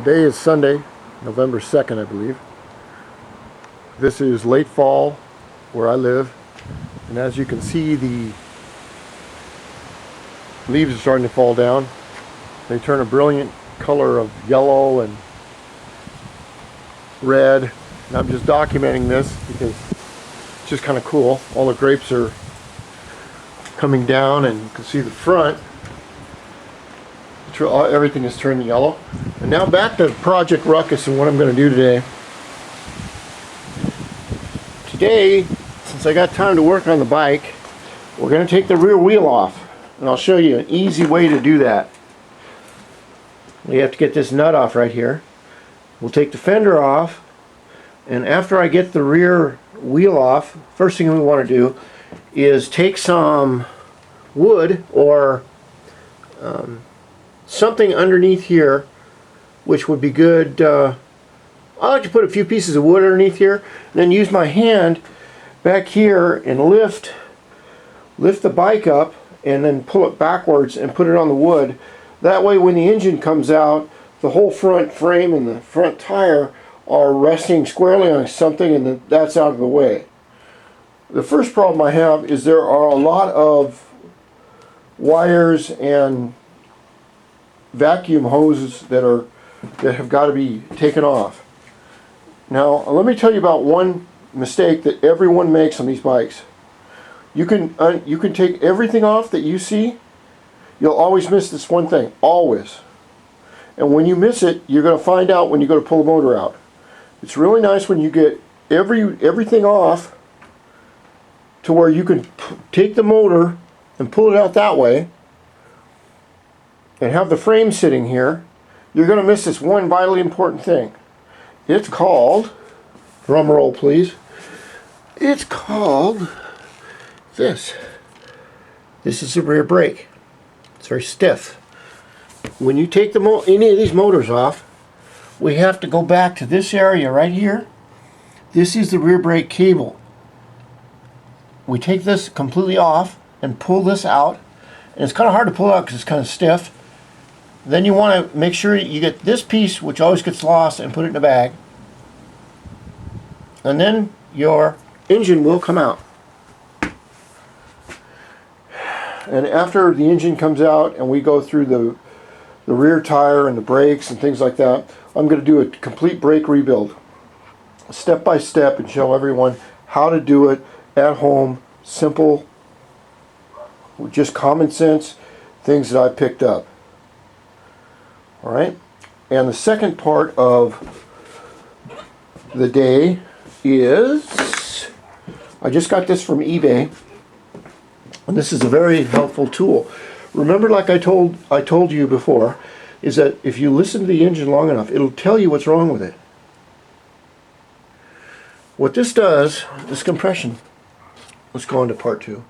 Today is Sunday, November 2nd, I believe. This is late fall where I live, and as you can see, the leaves are starting to fall down. They turn a brilliant color of yellow and red, and I'm just documenting this because it's just kind of cool. All the grapes are coming down, and you can see the front. Everything is turning yellow. And now back to Project Ruckus and what I'm going to do today. Today, since I got time to work on the bike, we're going to take the rear wheel off, and I'll show you an easy way to do that. We have to get this nut off right here. We'll take the fender off, and after I get the rear wheel off, first thing we want to do is take some wood or something underneath here, which would be good. I like to put a few pieces of wood underneath here, and then use my hand back here and lift the bike up, and then pull it backwards and put it on the wood. That way when the engine comes out, the whole front frame and the front tire are resting squarely on something, and that's out of the way. The first problem I have is there are a lot of wires and vacuum hoses that have got to be taken off. Now let me tell you about one mistake that everyone makes on these bikes. You can take everything off that you see. You'll always miss this one thing, always. And when you miss it, you're going to find out when you go to pull the motor out. It's really nice when you get everything off to where you can take the motor and pull it out that way and have the frame sitting here. You're going to miss this one vitally important thing. It's called, drum roll please, it's called this. This is the rear brake. It's very stiff. When you take any of these motors off, we have to go back to this area right here. This is the rear brake cable. We take this completely off and pull this out, and it's kind of hard to pull out because it's kind of stiff. Then you want to make sure you get this piece, which always gets lost, and put it in a bag, and then your engine will come out. And after the engine comes out and we go through the rear tire and the brakes and things like that, I'm going to do a complete brake rebuild, step by step, and show everyone how to do it at home. Simple, just common sense things that I picked up. Alright, and the second part of the day is, I just got this from eBay, and this is a very helpful tool. Remember, like I told you before, is that if you listen to the engine long enough, it'll tell you what's wrong with it. What this does, this compression, let's go on to part two.